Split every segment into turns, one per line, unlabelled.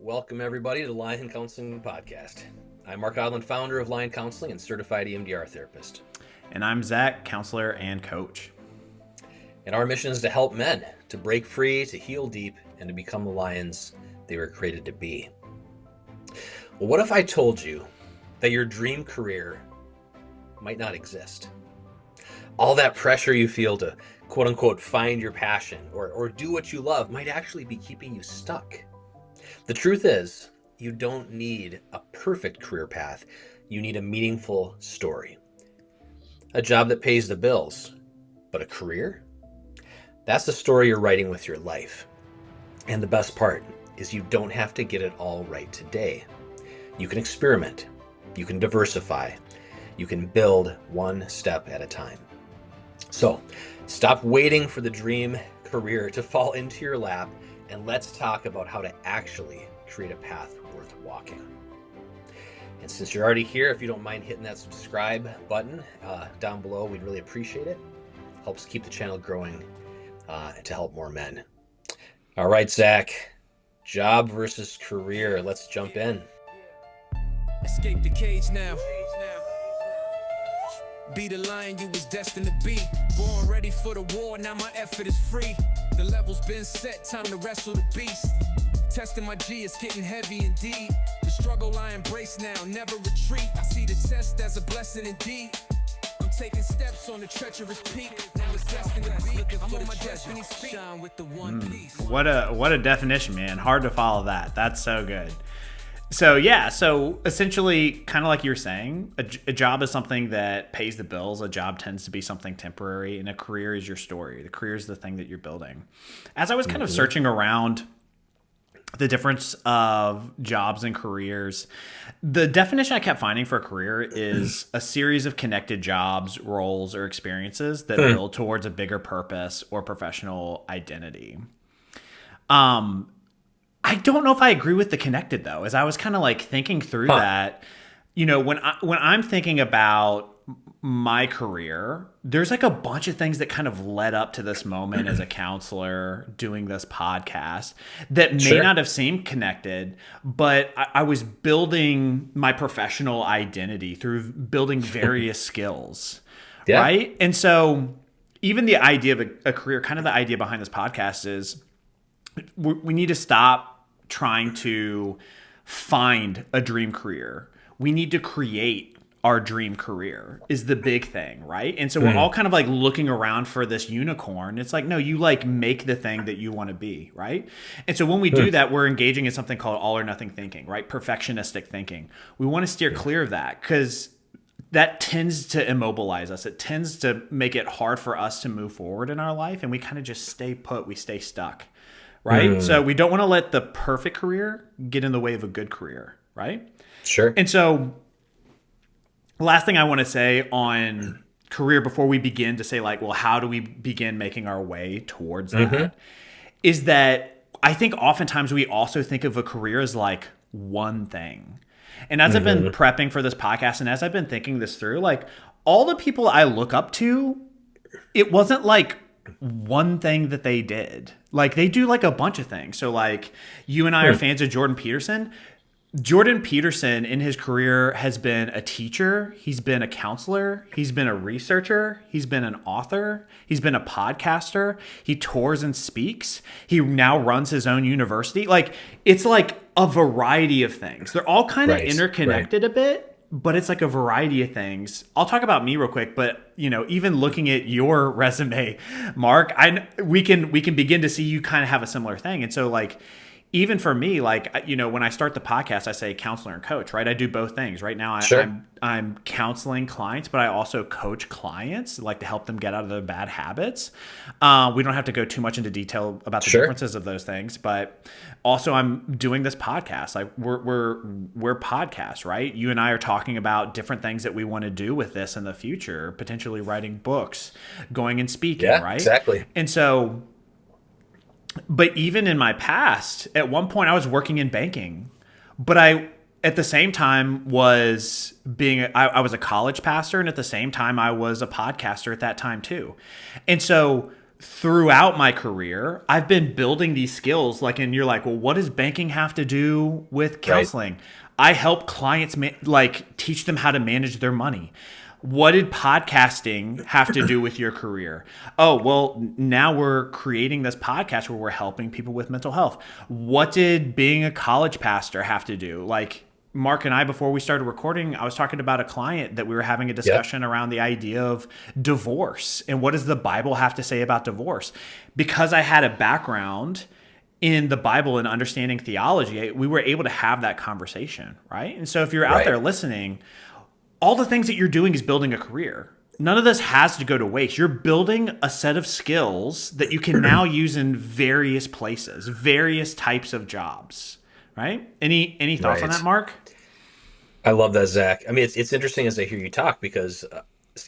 Welcome, everybody, to the Lion Counseling Podcast. I'm Mark Odland, founder of Lion Counseling and certified EMDR therapist.
And I'm Zack, counselor and coach.
And our mission is to help men to break free, to heal deep, and to become the lions they were created to be. Well, what if I told you that your dream career might not exist? All that pressure you feel to, quote unquote, find your passion or do what you love might actually be keeping you stuck. The truth is, you don't need a perfect career path. You need a meaningful story. A job that pays the bills, but a career? That's the story you're writing with your life. And the best part is you don't have to get it all right today. You can experiment. You can diversify. You can build one step at a time. So, stop waiting for the dream career to fall into your lap, and let's talk about how to actually create a path worth walking. And since you're already here, if you don't mind hitting that subscribe button down below, we'd really appreciate it. Helps keep the channel growing and to help more men. All right, Zack, job versus career. Let's jump in.
Escape the cage now. Be the lion you was destined to be. Born ready for the war, now my effort is free. The level's been set, time to wrestle the beast. Testing my G, it's getting heavy indeed. The struggle I embrace now, never retreat. I see the test as a blessing indeed. I'm taking steps on the treacherous peak. Now it's destined to be. I'm on my destiny's feet. Shine with the one piece.
What a definition, man. Hard to follow that. That's so good. So essentially, kind of like you were saying, a job is something that pays the bills. A job tends to be something temporary, and a career is your story. The career is the thing that you're building. As I was kind of searching around the difference of jobs and careers, the definition I kept finding for a career is a series of connected jobs, roles, or experiences that build towards a bigger purpose or professional identity. I don't know if I agree with the connected, though, as I was kind of like thinking through that, when I'm thinking about my career, there's like a bunch of things that kind of led up to this moment as a counselor doing this podcast that may not have seemed connected, but I was building my professional identity through building various skills, right? And so even the idea of a career, kind of the idea behind this podcast is we need to stop trying to find a dream career. We need to create our dream career is the big thing, right? And so we're all kind of like looking around for this unicorn. It's like, no, you like make the thing that you want to be, right? And so when we do that, we're engaging in something called all or nothing thinking, right? Perfectionistic thinking. We want to steer clear of that because that tends to immobilize us. It tends to make it hard for us to move forward in our life, and we kind of just stay put. We stay stuck, right? So we don't want to let the perfect career get in the way of a good career, right?
Sure.
And so last thing I want to say on career before we begin to say like, well, how do we begin making our way towards that is that I think oftentimes we also think of a career as like one thing. And as I've been prepping for this podcast and as I've been thinking this through, like all the people I look up to, it wasn't like one thing that they did. Like they do like a bunch of things. So like you and I are fans of Jordan Peterson. Jordan Peterson in his career has been a teacher. He's been a counselor. He's been a researcher. He's been an author. He's been a podcaster. He tours and speaks. He now runs his own university. Like it's like a variety of things. They're all kind of interconnected a bit, but it's like a variety of things. I'll talk about me real quick, but even looking at your resume, Mark, we can begin to see you kind of have a similar thing. And so like, even for me, like, when I start the podcast, I say counselor and coach, right? I do both things. Right now, I'm counseling clients, but I also coach clients, like to help them get out of their bad habits. We don't have to go too much into detail about the differences of those things, but also I'm doing this podcast. Like we're podcasts, right? You and I are talking about different things that we want to do with this in the future, potentially writing books, going and speaking, right?
Exactly.
And so, but even in my past, at one point I was working in banking, but I, at the same time was I was a college pastor. And at the same time I was a podcaster at that time too. And so throughout my career, I've been building these skills. Like, and you're like, well, what does banking have to do with
Right.
counseling? I help clients like teach them how to manage their money. What did podcasting have to do with your career? Oh, well, now we're creating this podcast where we're helping people with mental health. What did being a college pastor have to do? Like, Mark and I, before we started recording, I was talking about a client that we were having a
Yep.
discussion around the idea of divorce and what does the Bible have to say about divorce? Because I had a background in the Bible and understanding theology, we were able to have that conversation, right? And so if you're out
Right.
there listening, all the things that you're doing is building a career. None of this has to go to waste. You're building a set of skills that you can now use in various places, various types of jobs, right? Any thoughts on that,
Right.
Mark?
I love that, Zach. I mean, it's interesting as I hear you talk because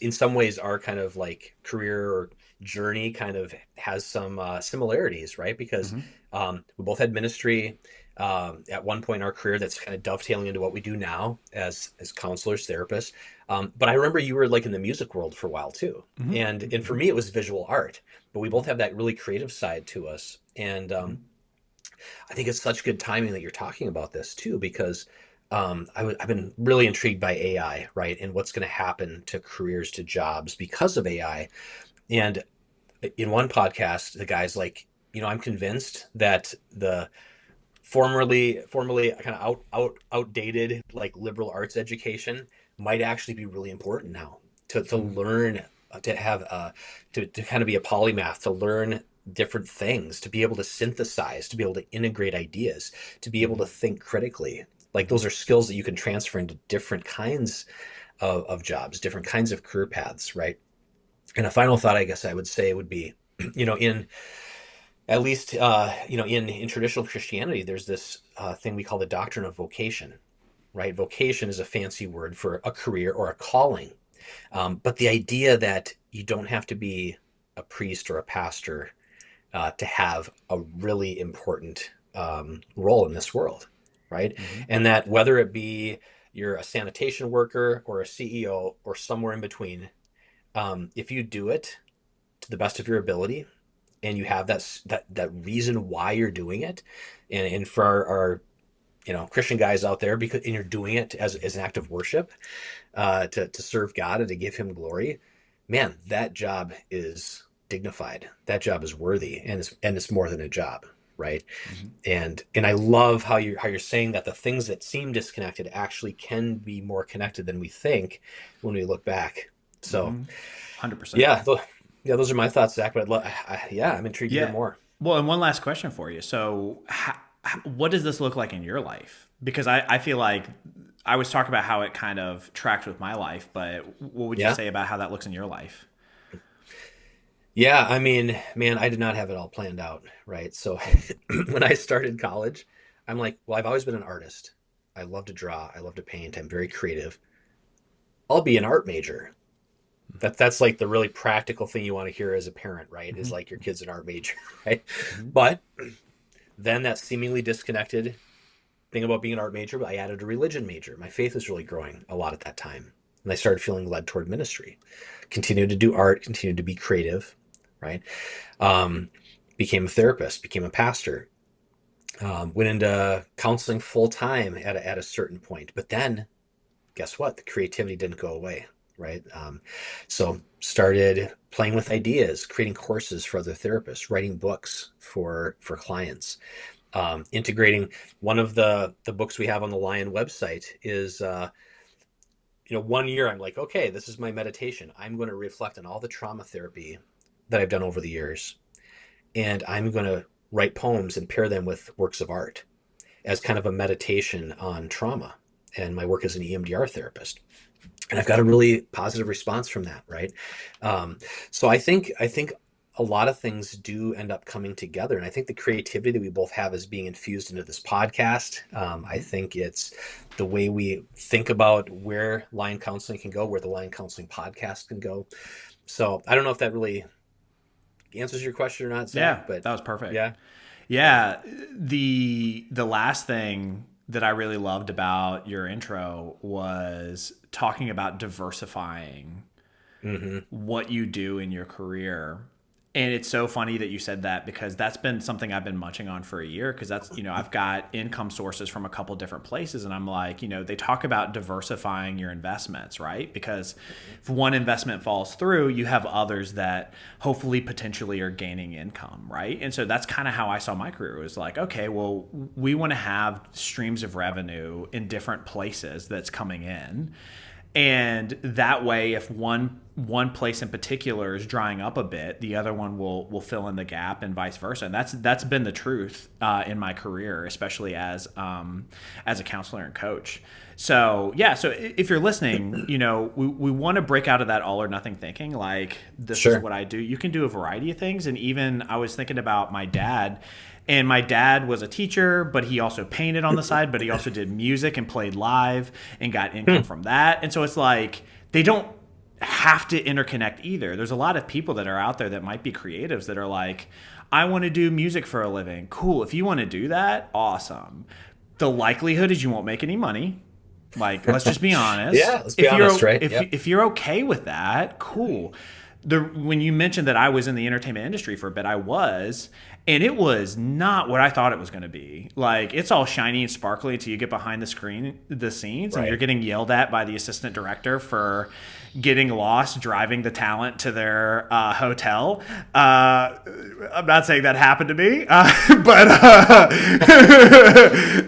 in some ways our kind of like career or journey kind of has some similarities, right? Because we both had ministry at one point in our career that's kind of dovetailing into what we do now as counselors, therapists. But I remember you were like in the music world for a while too, and for me it was visual art. But we both have that really creative side to us, and I think it's such good timing that you're talking about this too, because I've been really intrigued by AI, right? And what's going to happen to careers, to jobs because of AI. And in one podcast, the guy's like, I'm convinced that the formerly kind of outdated like liberal arts education might actually be really important now to learn to have to kind of be a polymath, to learn different things, to be able to synthesize, to be able to integrate ideas, to be able to think critically. Like those are skills that you can transfer into different kinds of jobs, different kinds of career paths, right? And a final thought I guess I would say would be, in at least in traditional Christianity, there's this thing we call the doctrine of vocation, right? Vocation is a fancy word for a career or a calling, but the idea that you don't have to be a priest or a pastor to have a really important role in this world, right?
Mm-hmm.
And that whether it be you're a sanitation worker or a CEO or somewhere in between, if you do it to the best of your ability and you have that reason why you're doing it, and for our Christian guys out there, because and you're doing it as an act of worship, to serve God and to give him glory, man, that job is dignified, that job is worthy, and it's more than a job, right?
Mm-hmm.
And I love how you're saying that the things that seem disconnected actually can be more connected than we think when we look back. So
100%.
yeah, yeah, those are my thoughts, Zach. But yeah, I'm intrigued to hear
Yeah.
more.
Well, and one last question for you. So, what does this look like in your life? Because I feel like I was talking about how it kind of tracked with my life, but what would you
Yeah.
say about how that looks in your life?
Yeah, I mean, man, I did not have it all planned out, right? So when I started college, I'm like, well, I've always been an artist. I love to draw, I love to paint, I'm very creative. I'll be an art major. That's like the really practical thing you want to hear as a parent, right?
Mm-hmm.
Is like your kid's an art major, right?
Mm-hmm.
But then that seemingly disconnected thing about being an art major, I added a religion major. My faith was really growing a lot at that time. And I started feeling led toward ministry. Continued to do art, continued to be creative, right? Um, Became a therapist, became a pastor, went into counseling full time at a certain point. But then, guess what? The creativity didn't go away, right? So started playing with ideas, creating courses for other therapists, writing books for clients, integrating. One of the books we have on the Lion website is 1 year I'm like, okay, this is my meditation. I'm going to reflect on all the trauma therapy that I've done over the years, and I'm going to write poems and pair them with works of art as kind of a meditation on trauma and my work as an EMDR therapist. And I've got a really positive response from that, right? Um, so I think a lot of things do end up coming together, and I think the creativity that we both have is being infused into this podcast. I
Mm-hmm.
think it's the way we think about where Lion Counseling can go, where the Lion Counseling podcast can go. So I don't know if that really answers your question or not, Zach,
Yeah,
but
that was perfect.
yeah, yeah,
Yeah, the last thing that I really loved about your intro was talking about diversifying
hmm
what you do in your career. And it's so funny that you said that, because that's been something I've been munching on for a year, because that's, I've got income sources from a couple different places, and I'm like, they talk about diversifying your investments, right? Because if one investment falls through, you have others that hopefully potentially are gaining income, right? And so that's kind of how I saw my career. It was like, okay, well, we want to have streams of revenue in different places that's coming in. And that way, if one place in particular is drying up a bit, the other one will fill in the gap, and vice versa. And that's been the truth in my career, especially as a counselor and coach. So yeah, so if you're listening, we want to break out of that all or nothing thinking. Like, this is what I do. You can do a variety of things. And even I was thinking about my dad. And my dad was a teacher, but he also painted on the side, but he also did music and played live and got income from that. And so it's like, they don't have to interconnect either. There's a lot of people that are out there that might be creatives that are like, I want to do music for a living. Cool. If you want to do that, awesome. The likelihood is you won't make any money. Like, let's just be honest.
Yeah, let's be honest, right?
If you're okay with that, cool. When you mentioned that I was in the entertainment industry for a bit, I was, and it was not what I thought it was going to be. Like, it's all shiny and sparkly until you get behind the scenes, and you're getting yelled at by the assistant director for getting lost driving the talent to their hotel. I'm not saying that happened to me, but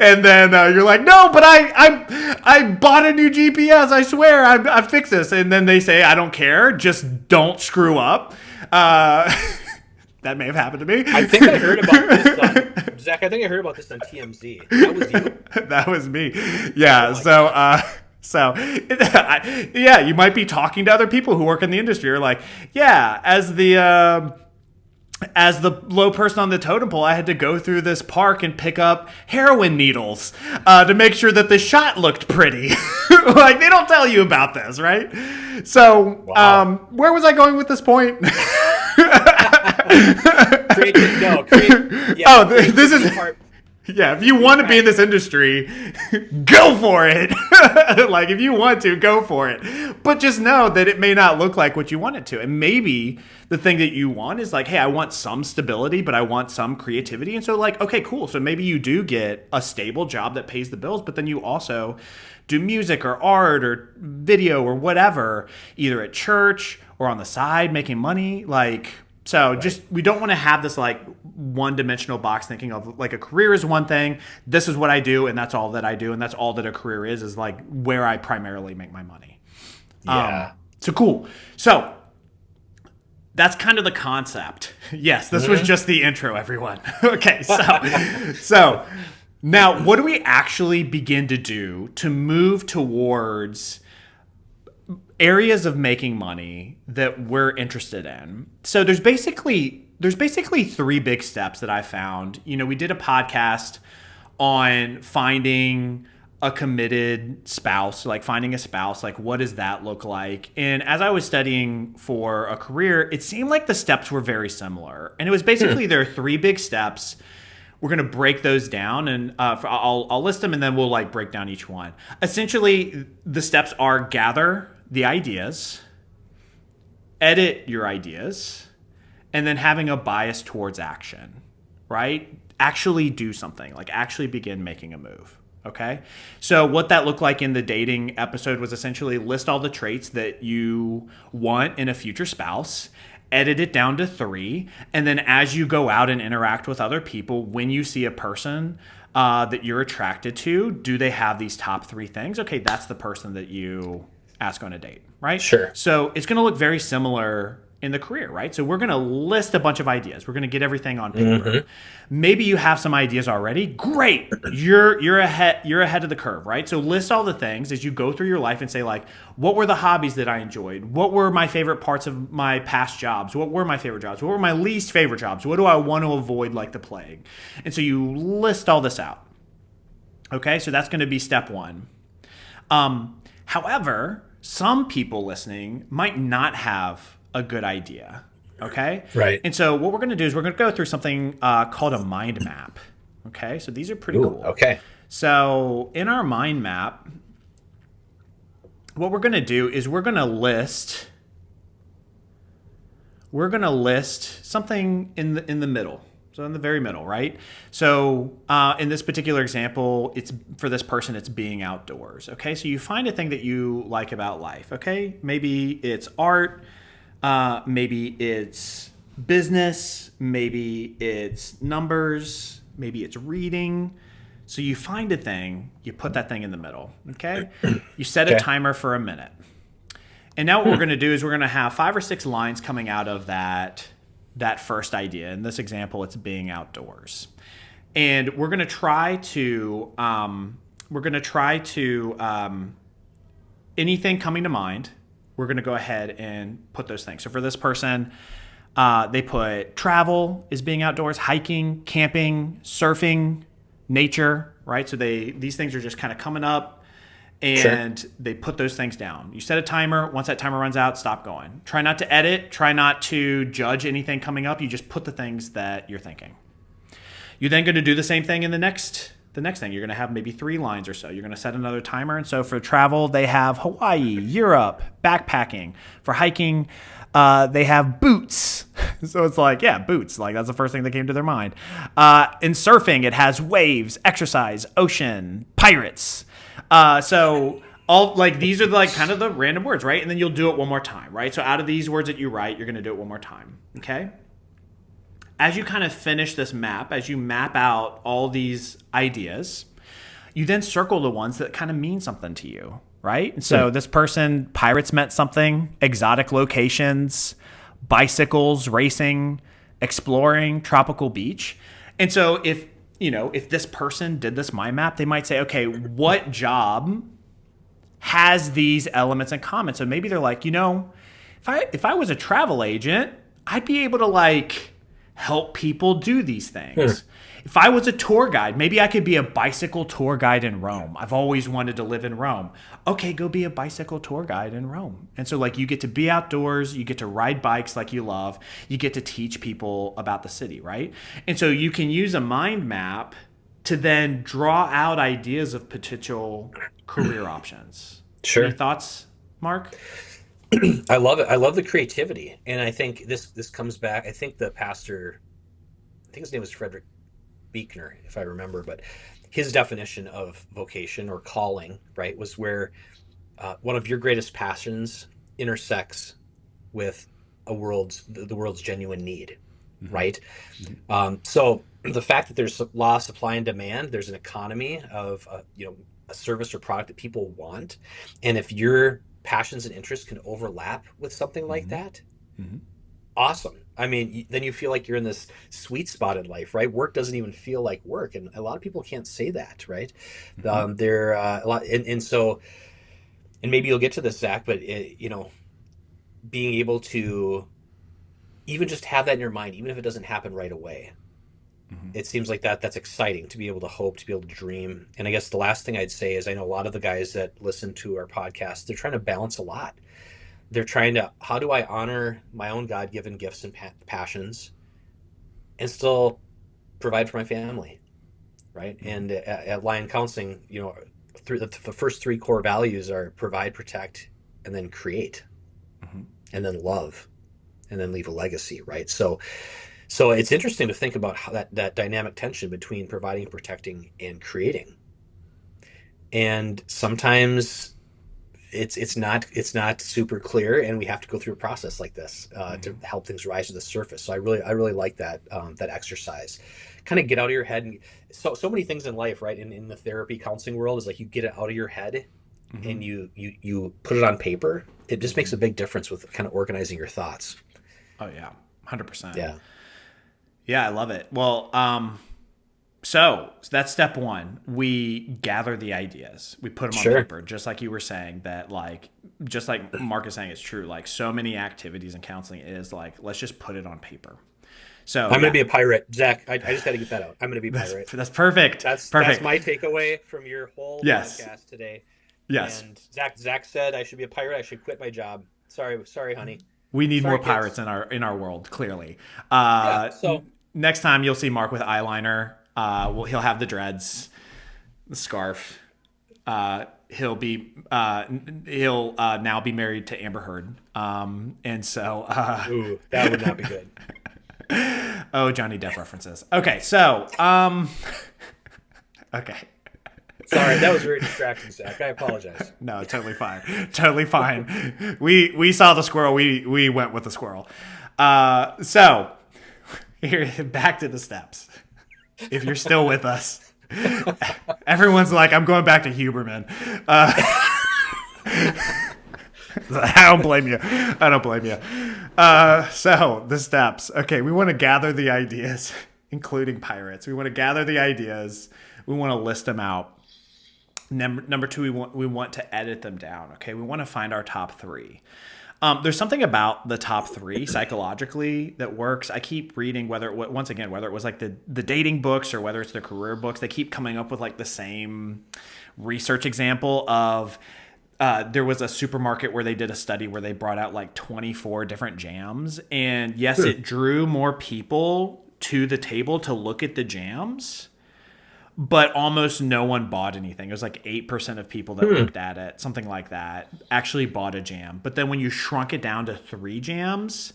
and then you're like, no, but I bought a new GPS. I swear, I fixed this. And then they say, I don't care. Just don't screw up. That may have happened to me.
I think I heard about this on Zach. I think I heard about this on TMZ. That was you.
That was me. Yeah. So, yeah, you might be talking to other people who work in the industry. You're like, yeah, as the low person on the totem pole, I had to go through this park and pick up heroin needles to make sure that the shot looked pretty. Like, they don't tell you about this, right? So, where was I going with this point? This is part. Yeah, if you want to be in this industry, go for it. Like, if you want to, go for it. But just know that it may not look like what you want it to. And maybe the thing that you want is like, hey, I want some stability, but I want some creativity. And so, like, okay, cool. So maybe you do get a stable job that pays the bills, but then you also do music or art or video or whatever, either at church or on the side making money. Like, so just, we don't want to have this like one-dimensional box thinking of like a career is one thing. This is what I do, and that's all that I do, and that's all that a career is like where I primarily make my money.
Yeah.
So cool. So that's kind of the concept. Yes, this was just the intro, everyone. Okay, so now what do we actually begin to do to move towards areas of making money that we're interested in? So there's basically three big steps that I found. We did a podcast on finding a committed spouse, like finding a spouse, like what does that look like? And as I was studying for a career, it seemed like the steps were very similar. And it was basically there are three big steps. We're going to break those down, and I'll list them, and then we'll like break down each one. Essentially, the steps are gather the ideas, edit your ideas, and then having a bias towards action, right? Actually do something, like actually begin making a move. Okay. So what that looked like in the dating episode was essentially list all the traits that you want in a future spouse, edit it down to 3. And then as you go out and interact with other people, when you see a person that you're attracted to, do they have these top 3 things? Okay. That's the person that you ask on a date, right?
Sure.
So it's going to look very similar in the career, right? So we're going to list a bunch of ideas. We're going to get everything on paper. Mm-hmm. Maybe you have some ideas already. Great. You're ahead of the curve, right? So list all the things as you go through your life and say like, what were the hobbies that I enjoyed? What were my favorite parts of my past jobs? What were my favorite jobs? What were my least favorite jobs? What do I want to avoid like the plague? And so you list all this out. Okay, so that's going to be step 1. However, some people listening might not have a good idea. Okay?
Right.
And so what we're going to do is we're going to go through something called a mind map. Okay? So these are pretty cool.
Okay.
So in our mind map, what we're going to do is we're going to list we're going to list something in the middle. So in the very middle, right? So in this particular example, it's for this person, it's being outdoors. Okay, so you find a thing that you like about life. Okay, maybe it's art, maybe it's business, maybe it's numbers, maybe it's reading. So you find a thing, you put that thing in the middle. Okay, you set a timer for a minute, and now what we're going to do is we're going to have 5 or 6 lines coming out of that first idea. In this example, it's being outdoors. And we're going to try to anything coming to mind, we're going to go ahead and put those things. So for this person, they put travel is being outdoors, hiking, camping, surfing, nature, right? So these things are just kind of coming up, and they put those things down. You set a timer. Once that timer runs out, stop going. Try not to edit. Try not to judge anything coming up. You just put the things that you're thinking. You're then going to do the same thing in the next thing. You're going to have maybe 3 lines or so. You're going to set another timer. And so for travel, they have Hawaii, Europe, backpacking. For hiking, they have boots. So it's like, yeah, boots. Like that's the first thing that came to their mind. In surfing, it has waves, exercise, ocean, pirates. So all like these are like kind of the random words, right? And then you'll do it one more time, right? So out of these words that you write, you're going to do it one more time. Okay. As you kind of finish this map, as you map out all these ideas, you then circle the ones that kind of mean something to you, right? And so this person, pirates meant something, exotic locations, bicycles, racing, exploring, tropical beach. And so if this person did this mind map, they might say, okay, what job has these elements in common? So maybe they're like, if I was a travel agent, I'd be able to like help people do these things. If I was a tour guide, maybe I could be a bicycle tour guide in Rome. I've always wanted to live in Rome. Okay, go be a bicycle tour guide in Rome. And so like you get to be outdoors, you get to ride bikes like you love, you get to teach people about the city, right? And so you can use a mind map to then draw out ideas of potential career options.
Sure.
Any thoughts, Mark?
I love it. I love the creativity. And I think this comes back. I think the pastor, I think his name was Frederick Buechner, if I remember, but his definition of vocation or calling, right, was where one of your greatest passions intersects with the world's genuine need, right? So the fact that there's law of supply and demand, there's an economy of a service or product that people want, and if your passions and interests can overlap with something like that, awesome. I mean, then you feel like you're in this sweet spot in life, right? Work doesn't even feel like work, and a lot of people can't say that, right? They're a lot, and maybe you'll get to this, Zach, but being able to even just have that in your mind, even if it doesn't happen right away, it seems like that's exciting to be able to hope, to be able to dream. And I guess the last thing I'd say is I know a lot of the guys that listen to our podcast, they're trying to balance a lot. They're trying to, how do I honor my own God-given gifts and passions and still provide for my family, right? And at Lion Counseling, through the first 3 core values are provide, protect, and then create, and then love, and then leave a legacy, right? So it's interesting to think about how that dynamic tension between providing, protecting, and creating. And sometimes it's not super clear, and we have to go through a process like this to help things rise to the surface. So I really like that exercise. Kind of get out of your head, and so many things in life, right? In the therapy counseling world, is like you get it out of your head and you put it on paper. It just makes a big difference with kind of organizing your thoughts.
Oh yeah, 100%.
Yeah,
I love it. Well, so that's step 1. We gather the ideas. We put them on paper, just like you were saying. Just like Mark is saying, it's true. Like so many activities in counseling is like, let's just put it on paper. So
I'm going to be a pirate, Zach. I just got to get that out. I'm going to be a pirate.
That's perfect.
That's my takeaway from your whole podcast today.
Yes.
And Zach said I should be a pirate. I should quit my job. Sorry, honey.
We need more pirates in our world, clearly.
So
next time you'll see Mark with eyeliner. He'll have the dreads, the scarf. he'll now be married to Amber Heard. And so
Ooh, that would not be good.
oh, Johnny Depp references. Okay, so okay.
Sorry, that was very distracting, Zach. I apologize.
No, totally fine. Totally fine. We saw the squirrel. We went with the squirrel. So here, back to the steps. If you're still with us, everyone's like, I'm going back to Huberman. I don't blame you. I don't blame you. So the steps. Okay, we want to gather the ideas, including pirates. We want to gather the ideas. We want to list them out. Number two, we want to edit them down. Okay, we want to find our top three. There's something about the top three psychologically that works. I keep reading whether it was like the dating books or whether it's the career books, they keep coming up with like the same research example of there was a supermarket where they did a study where they brought out like 24 different jams. And yes, it drew more people to the table to look at the jams, but almost no one bought anything. It was like 8% of people that looked at it, something like that, actually bought a jam. But then when you shrunk it down to 3 jams,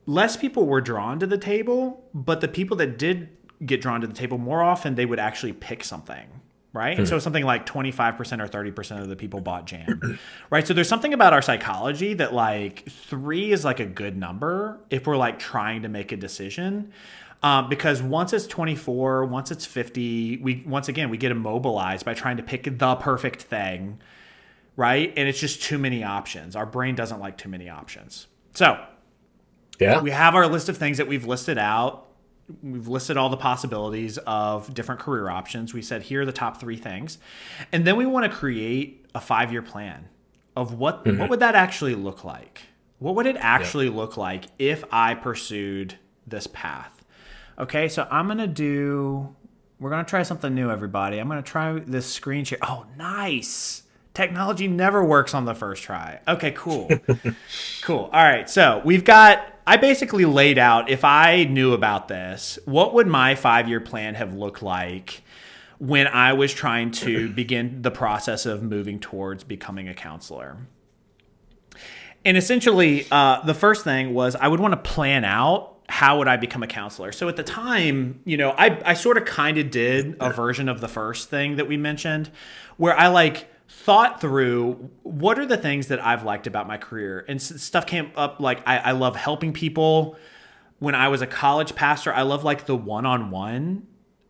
less people were drawn to the table, but the people that did get drawn to the table, more often they would actually pick something, right? And so something like 25% or 30% of the people bought jam, right? So there's something about our psychology that like 3 is like a good number if we're like trying to make a decision. Because once it's 24, once it's 50, we get immobilized by trying to pick the perfect thing, right? And it's just too many options. Our brain doesn't like too many options. So we have our list of things that we've listed out. We've listed all the possibilities of different career options. We said, here are the top 3 things. And then we want to create a 5-year plan of what would that actually look like? What would it actually look like if I pursued this path? Okay, so we're going to try something new, everybody. I'm going to try this screen share. Oh, nice. Technology never works on the first try. Okay, cool. Cool. All right, so I basically laid out, if I knew about this, what would my 5-year plan have looked like when I was trying to begin the process of moving towards becoming a counselor? And essentially, the first thing was I would want to plan out how would I become a counselor? So at the time, I sort of kind of did a version of the first thing that we mentioned where I like thought through what are the things that I've liked about my career. And stuff came up like I love helping people. When I was a college pastor, I love like the one-on-one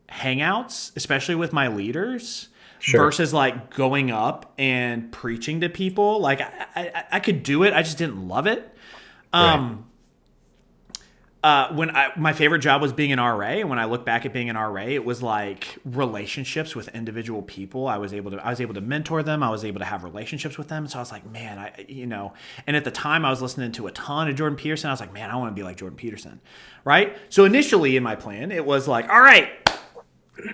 hangouts, especially with my leaders. Sure. Versus like going up and preaching to people. Like I could do it. I just didn't love it. Right. My favorite job was being an RA, and when I look back at being an RA, it was like relationships with individual people. I was able to mentor them. I was able to have relationships with them. So I was like, man, and at the time I was listening to a ton of Jordan Peterson. I was like, man, I want to be like Jordan Peterson, right? So initially in my plan, it was like, all right,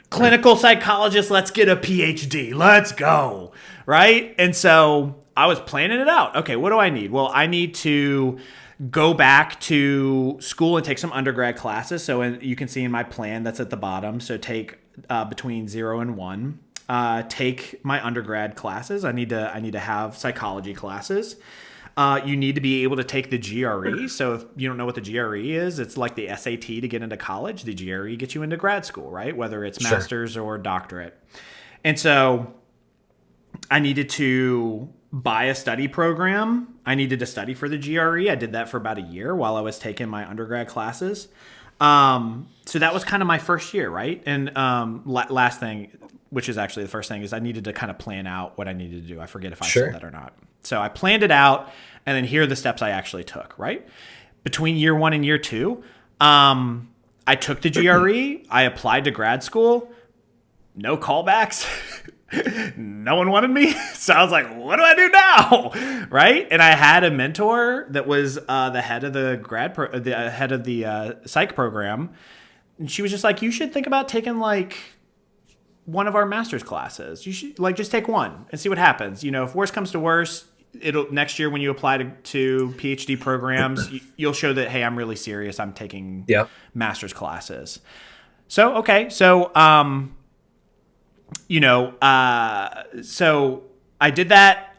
clinical psychologist, let's get a PhD. Let's go, right? And so I was planning it out. Okay, what do I need? Well, I need to go back to school and take some undergrad classes. So you can see in my plan that's at the bottom. So take between 0 and 1. Take my undergrad classes. I need to have psychology classes. You need to be able to take the GRE. So if you don't know what the GRE is, it's like the SAT to get into college. The GRE gets you into grad school, right? Whether it's master's or doctorate. And so I needed to buy a study program. I needed to study for the GRE. I did that for about a year while I was taking my undergrad classes. So that was kind of my first year, right? And last thing, which is actually the first thing, is I needed to kind of plan out what I needed to do. I forget if I said that or not. So I planned it out, and then here are the steps I actually took, right? Between year 1 and year 2, I took the GRE. I applied to grad school. No callbacks. No one wanted me. So I was like, what do I do now? Right. And I had a mentor that was the head of the head of the psych program. And she was just like, you should think about taking like one of our master's classes. You should like just take one and see what happens. If worse comes to worse, next year when you apply to PhD programs, you'll show that, hey, I'm really serious. I'm taking master's classes. So, okay. So, So I did that.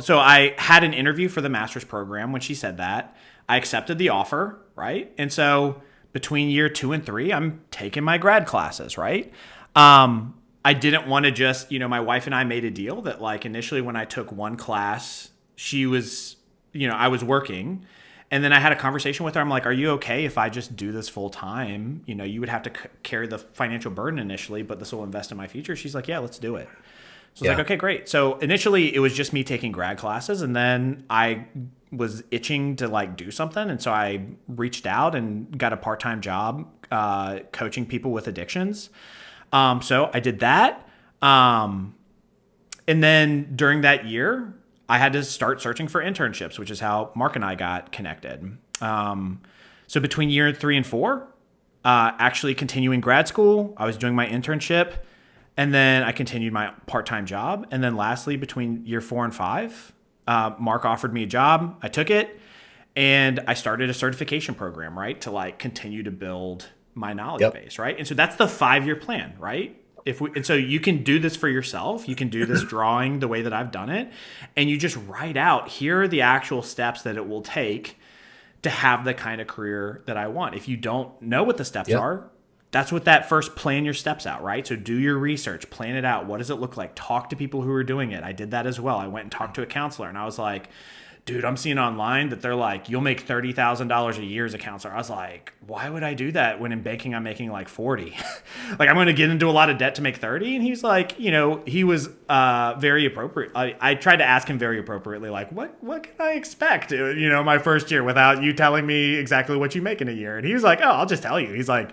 So I had an interview for the master's program when she said that. I accepted the offer, right? And so between year 2 and 3, I'm taking my grad classes, right? I didn't want to just, my wife and I made a deal that like initially when I took one class, she was, I was working. And then I had a conversation with her. I'm like, are you okay if I just do this full time? You would have to carry the financial burden initially, but this will invest in my future. She's like, yeah, let's do it. So I was like, okay, great. So initially it was just me taking grad classes, and then I was itching to like do something. And so I reached out and got a part-time job coaching people with addictions. So I did that. And then during that year, I had to start searching for internships, which is how Mark and I got connected. So between year 3 and 4, actually continuing grad school, I was doing my internship, and then I continued my part-time job. And then lastly, between year 4 and 5, Mark offered me a job. I took it, and I started a certification program, right, to like continue to build my knowledge base, right? And so that's the 5-year plan, right? And so you can do this for yourself. You can do this drawing the way that I've done it, and you just write out, here are the actual steps that it will take to have the kind of career that I want. If you don't know what the steps are, that's what that first plan your steps out, right? So do your research, plan it out. What does it look like? Talk to people who are doing it. I did that as well. I went and talked to a counselor, and I was like, dude, I'm seeing online that they're like, you'll make $30,000 a year as a counselor. I was like, why would I do that when in banking I'm making like 40? Like, I'm going to get into a lot of debt to make 30? And he's like, he was very appropriate. I tried to ask him very appropriately, like, what can I expect, my first year without you telling me exactly what you make in a year? And he was like, oh, I'll just tell you. He's like,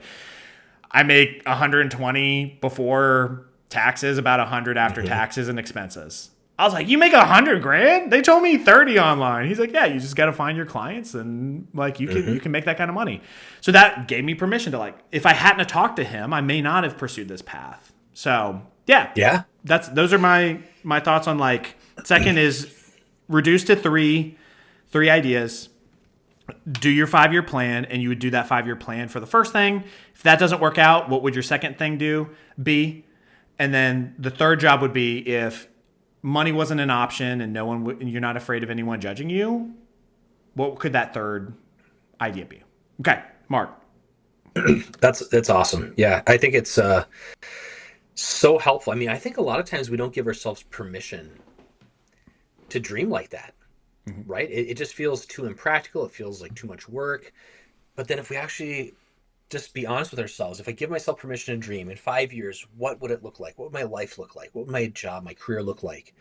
I make 120 before taxes, about 100 after taxes and expenses. I was like, you make $100,000? They told me 30 online. He's like, yeah, you just got to find your clients, and like you can make that kind of money. So that gave me permission to, like, if I hadn't have talked to him, I may not have pursued this path. So yeah. Those are my thoughts on, like, second is reduce to three ideas. Do your 5-year plan, and you would do that 5-year plan for the first thing. If that doesn't work out, what would your second thing be? And then the third job would be, if money wasn't an option and and you're not afraid of anyone judging you, what could that third idea be? Okay, Mark.
That's awesome. Yeah, I think it's so helpful. I mean, I think a lot of times we don't give ourselves permission to dream like that, right? It just feels too impractical. It feels like too much work. But then if we actually just be honest with ourselves, if I give myself permission to dream in 5 years, what would it look like? What would my life look like? What would my job, my career look like?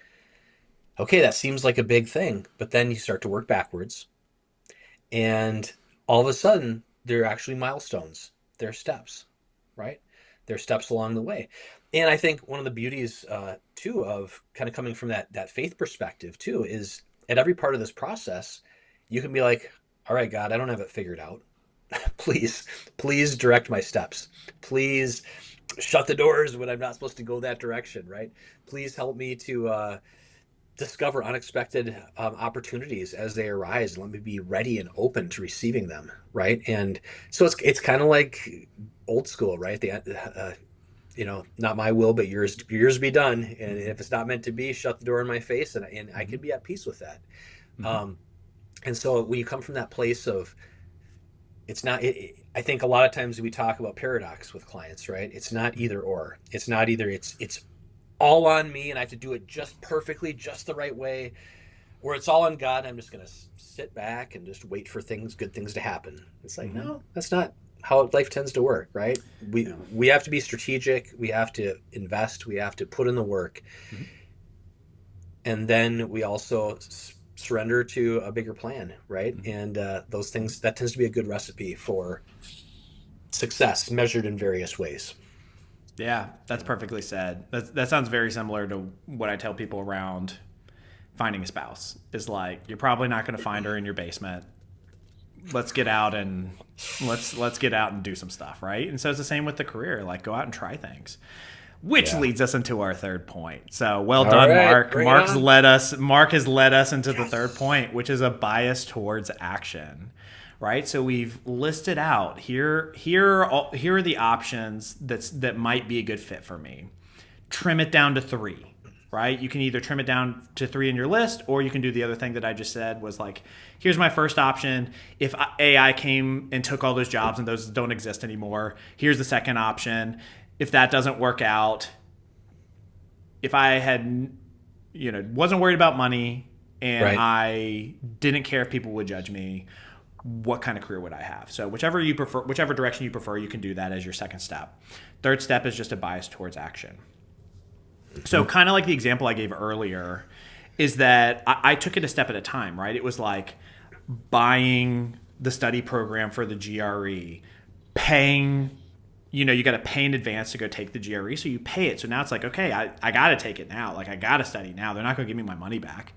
Okay, that seems like a big thing, but then you start to work backwards, and all of a sudden there are actually milestones. There are steps, right? There are steps along the way. And I think one of the beauties too of kind of coming from that faith perspective too is, at every part of this process, you can be like, all right, God, I don't have it figured out. Please direct my steps. Please shut the doors when I'm not supposed to go that direction, right? Please help me to discover unexpected opportunities as they arise, and let me be ready and open to receiving them, right? And so it's kind of like old school, right? Not my will, but yours be done. And if it's not meant to be, shut the door in my face, and I can be at peace with that. And so when you come from that place of, it's not, I think a lot of times we talk about paradox with clients, right? It's not either or. It's not either it's all on me and I have to do it just perfectly, just the right way, or it's all on God and I'm just going to sit back and just wait for good things to happen. It's like, no, that's not how life tends to work, right? We have to be strategic. We have to invest. We have to put in the work. And then we also surrender to a bigger plan, right? And those things, that tends to be a good recipe for success measured in various ways.
Yeah, that's perfectly said. That sounds very similar to what I tell people around finding a spouse. Is like, you're probably not going to find her in your basement. Let's get out and let's get out and do some stuff, right? And so it's the same with the career. Like, go out and try things. Which leads us into our third point. So well done, Mark. Mark has led us into the third point, which is a bias towards action. Right? So we've listed out here are the options that might be a good fit for me. trim it down to 3, right? You can either trim it down to 3 in your list, or you can do the other thing that I just said was like, here's my first option. If AI came and took all those jobs and those don't exist anymore, here's the second option. If that doesn't work out, if I had, wasn't worried about money and
Right.
I didn't care if people would judge me, what kind of career would I have? So whichever you prefer, whichever direction you prefer, you can do that as your second step. Third step is just a bias towards action. So kind of like the example I gave earlier is that I took it a step at a time, right? It was like buying the study program for the GRE, paying, you got to pay in advance to go take the GRE. So you pay it. So now it's like, okay, I got to take it now. Like I got to study now. They're not going to give me my money back.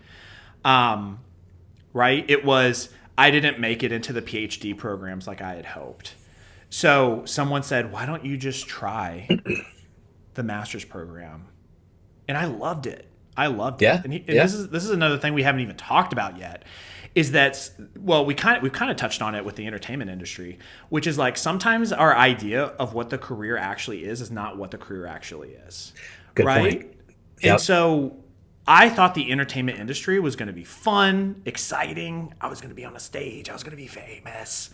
Right? It was, I didn't make it into the PhD programs like I had hoped. So someone said, why don't you just try the master's program? And I loved it. I loved
Yeah.
it. And
Yeah.
this is another thing we haven't even talked about yet. Is that, well, we've kind of touched on it with the entertainment industry, which is like sometimes our idea of what the career actually is not what the career actually is.
Good
right?
point.
And
Yep.
so I thought the entertainment industry was going to be fun, exciting. I was going to be on a stage. I was going to be famous.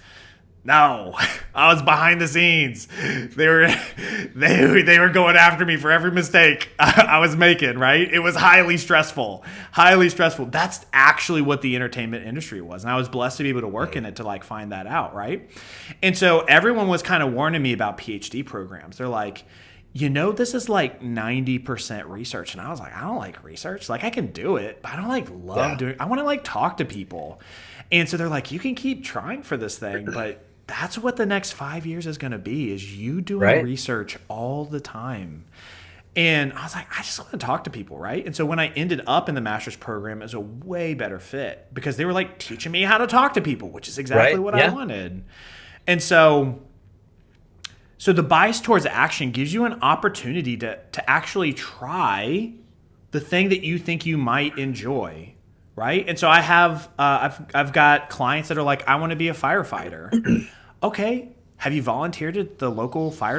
No, I was behind the scenes. They were going after me for every mistake I was making, right? It was highly stressful. Highly stressful. That's actually what the entertainment industry was. And I was blessed to be able to work in it to like find that out, right? And so everyone was kind of warning me about PhD programs. They're like, this is like 90% research. And I was like, I don't like research. Like I can do it, but I don't like love doing it. I want to like talk to people. And so they're like, you can keep trying for this thing, but that's what the next 5 years is going to be, is you doing research all the time. And I was like, I just want to talk to people, right? And so when I ended up in the master's program, it was a way better fit because they were like teaching me how to talk to people, which is exactly what I wanted. And so the bias towards action gives you an opportunity to actually try the thing that you think you might enjoy. Right. And so I have I've got clients that are like, I want to be a firefighter. Okay. Have you volunteered at the local fire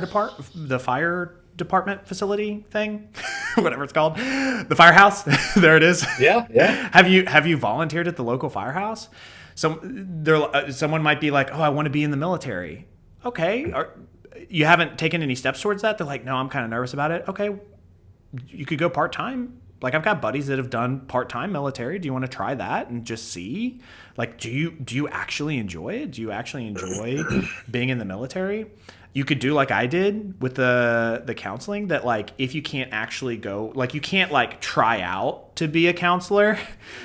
department facility thing? Whatever it's called. The firehouse. There it is.
Yeah. Yeah.
Have you volunteered at the local firehouse? Someone might be like, oh, I want to be in the military. Okay. You haven't taken any steps towards that? They're like, no, I'm kind of nervous about it. Okay. You could go part-time. Like I've got buddies that have done part-time military. Do you want to try that and just see? Like, do you actually enjoy it? Do you actually enjoy being in the military? You could do like I did with the counseling, that like if you can't actually go, like you can't like try out to be a counselor.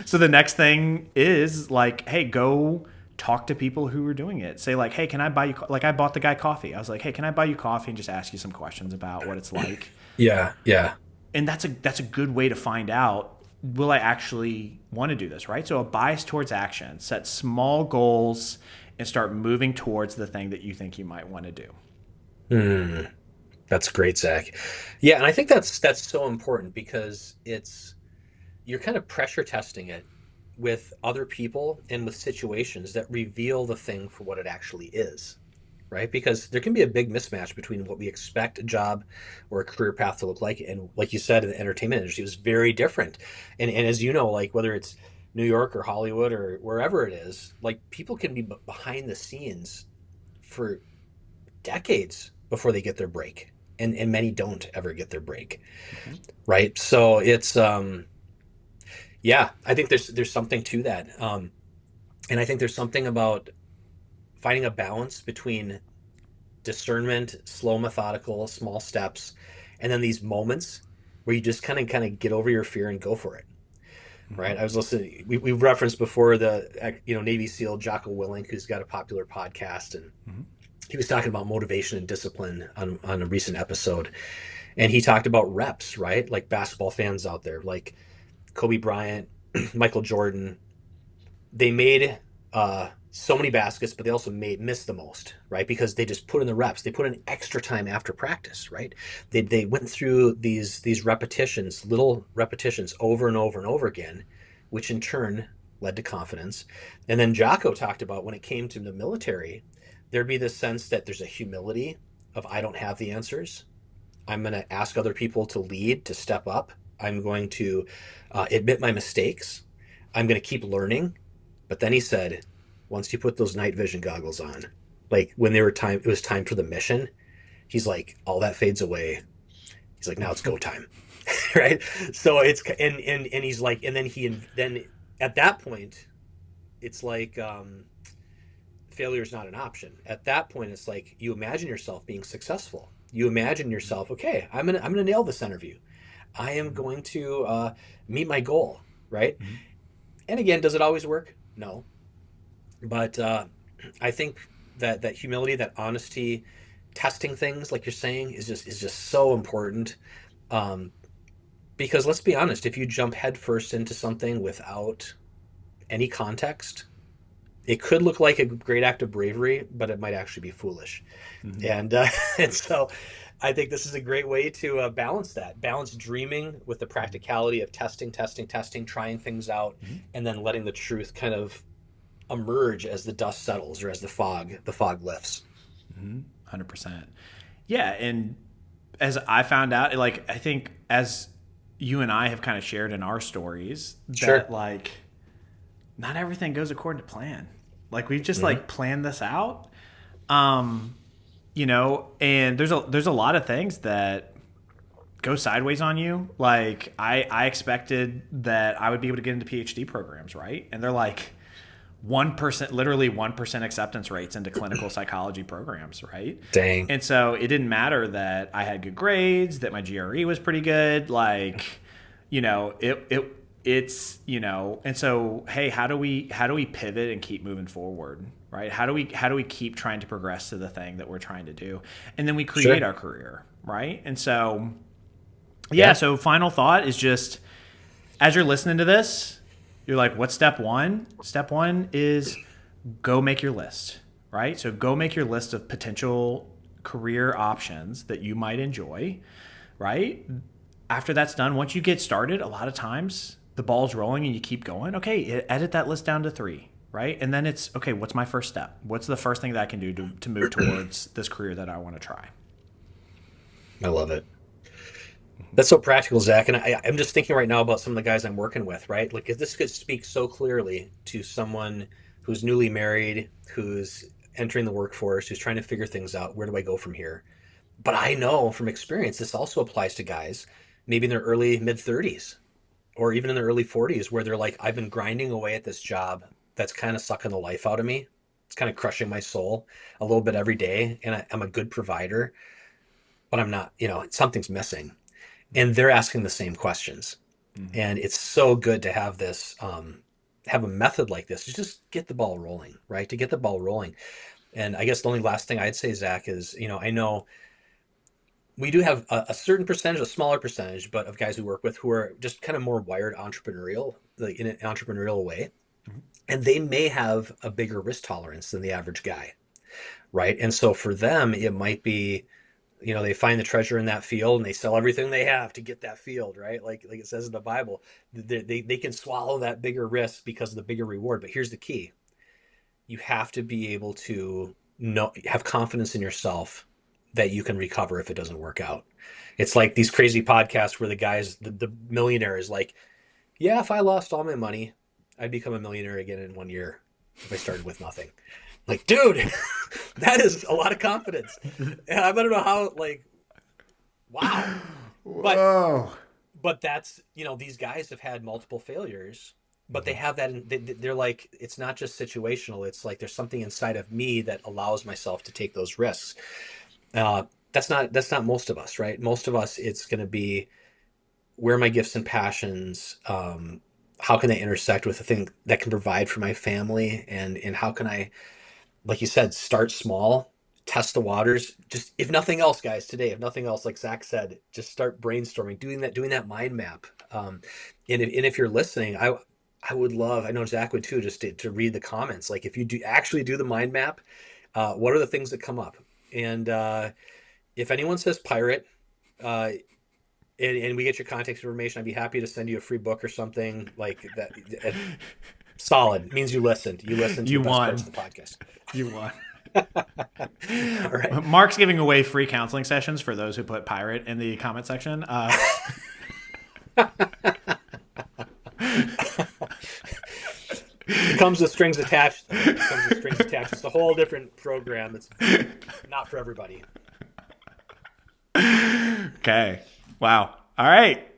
So the next thing is like, hey, go talk to people who are doing it. Say like, hey, can I buy you, like I bought the guy coffee. I was like, hey, can I buy you coffee and just ask you some questions about what it's like?
Yeah. Yeah.
And that's a good way to find out, will I actually want to do this, right? So a bias towards action, set small goals and start moving towards the thing that you think you might want to do.
That's great, Zach. Yeah, and I think that's so important because you're kind of pressure testing it with other people and with situations that reveal the thing for what it actually is. Right? Because there can be a big mismatch between what we expect a job or a career path to look like. And like you said, in the entertainment industry, it was very different. And as you know, like whether it's New York or Hollywood or wherever it is, like people can be behind the scenes for decades before they get their break. And many don't ever get their break. Mm-hmm. Right? So it's, yeah, I think there's something to that. And I think there's something about finding a balance between discernment, slow, methodical, small steps, and then these moments where you just kind of get over your fear and go for it. Right? I was listening. We referenced before the Navy SEAL Jocko Willink, who's got a popular podcast, and he was talking about motivation and discipline on a recent episode, and he talked about reps. Right? Like basketball fans out there, like Kobe Bryant, Michael Jordan, they made so many baskets, but they also missed the most, right? Because they just put in the reps. They put in extra time after practice, right? They went through these repetitions, little repetitions over and over and over again, which in turn led to confidence. And then Jocko talked about when it came to the military, there'd be this sense that there's a humility of I don't have the answers, I'm going to ask other people to lead, to step up. I'm going to admit my mistakes. I'm going to keep learning. But then he said, once you put those night vision goggles on, like when it was time for the mission, he's like, all that fades away. He's like, now it's go time. Right. So and he's like, and then at that point, it's like, failure is not an option. At that point, it's like you imagine yourself being successful. You imagine yourself, okay, I'm gonna nail this interview. I am going to meet my goal, right?
Mm-hmm.
And again, does it always work? No, but I think that humility, that honesty, testing things like you're saying is just so important. Um, because let's be honest, if you jump headfirst into something without any context, it could look like a great act of bravery, but it might actually be foolish.
Mm-hmm.
And and so I think this is a great way to balance dreaming with the practicality of testing, trying things out,
Mm-hmm.
and then letting the truth kind of emerge as the dust settles or as the fog lifts.
100%. Yeah, and as I found out, like I think as you and I have kind of shared in our stories,
Sure.
that like not everything goes according to plan. Like we've just
Mm-hmm.
like planned this out. Um, and there's a lot of things that go sideways on you. Like I expected that I would be able to get into PhD programs, right? And they're like 1%, literally 1% acceptance rates into clinical psychology programs, right?
Dang.
And so it didn't matter that I had good grades, that my GRE was pretty good, like, it's, and so hey, how do we pivot and keep moving forward, right? How do we keep trying to progress to the thing that we're trying to do? And then we create
Sure.
our career, right? And so yeah,
Yeah.
so final thought is just as you're listening to this, you're like, what's step one? Step one is go make your list, right? So go make your list of potential career options that you might enjoy, right? After that's done, once you get started, a lot of times the ball's rolling and you keep going. Okay, edit that list down to 3, right? And then it's, okay, what's my first step? What's the first thing that I can do to move towards this career that I want to try?
I love it. That's so practical, Zach. And I'm just thinking right now about some of the guys I'm working with, right? Like, if this could speak so clearly to someone who's newly married, who's entering the workforce, who's trying to figure things out, where do I go from here? But I know from experience, this also applies to guys maybe in their early mid 30s or even in their early 40s, where they're like, I've been grinding away at this job that's kind of sucking the life out of me. It's kind of crushing my soul a little bit every day. And I'm a good provider, but I'm not, something's missing. And they're asking the same questions.
Mm-hmm.
And it's so good to have this, have a method like this to just get the ball rolling, right? To get the ball rolling. And I guess the only last thing I'd say, Zach, is, I know we do have a certain percentage, a smaller percentage, but of guys we work with who are just kind of more wired entrepreneurial, like in an entrepreneurial way.
Mm-hmm.
And they may have a bigger risk tolerance than the average guy, right? And so for them, it might be, they find the treasure in that field and they sell everything they have to get that field, right? Like it says in the Bible, they can swallow that bigger risk because of the bigger reward. But here's the key: you have to be able to have confidence in yourself that you can recover if it doesn't work out. It's like these crazy podcasts where the millionaire is like, yeah, if I lost all my money, I'd become a millionaire again in 1 year if I started with nothing. Like, dude, that is a lot of confidence. And I don't know how, like, wow.
Whoa.
But that's, these guys have had multiple failures, but they have that, they're like, it's not just situational. It's like there's something inside of me that allows myself to take those risks. That's not most of us, right? Most of us, it's going to be, where are my gifts and passions? How can they intersect with the thing that can provide for my family? And how can I, like you said, start small, test the waters. Just, if nothing else, guys, today, if nothing else, like Zach said, just start brainstorming, doing that mind map. And if you're listening, I would love, I know Zach would too, just to read the comments. Like, if you do actually do the mind map, what are the things that come up? And if anyone says pirate, and we get your contact information, I'd be happy to send you a free book or something like that. Solid means you listened. You listened to
You
the best
won.
parts of the podcast.
You won.
All right.
Mark's giving away free counseling sessions for those who put pirate in the comment section.
It comes with strings attached. It comes with strings attached. It's a whole different program. It's not for everybody.
Okay. Wow. All right.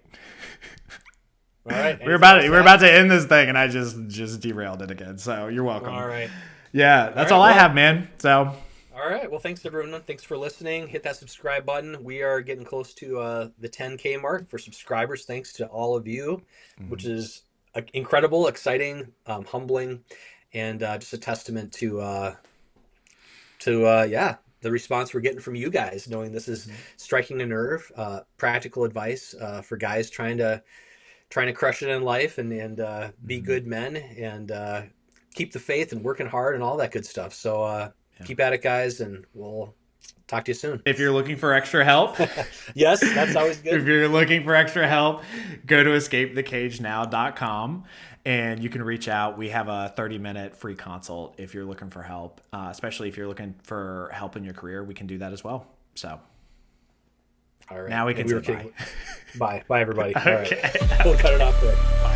All right.
We're about to end this thing, and I just derailed it again. So you're welcome.
All right.
Yeah, that's all I have, man. So.
All right. Well, thanks everyone. Thanks for listening. Hit that subscribe button. We are getting close to the 10K mark for subscribers. Thanks to all of you, which is incredible, exciting, humbling, and just a testament to the response we're getting from you guys, knowing this is striking a nerve, practical advice for guys trying to crush it in life and be good men and keep the faith and working hard and all that good stuff. So keep at it, guys, and we'll talk to you soon.
If you're looking for extra help,
yes, that's always good.
If you're looking for extra help, go to escapethecagenow.com and you can reach out. We have a 30-minute free consult if you're looking for help, especially if you're looking for help in your career. We can do that as well. So
all right.
Now we can say bye.
Bye, everybody. All right. We'll cut it off there. Bye.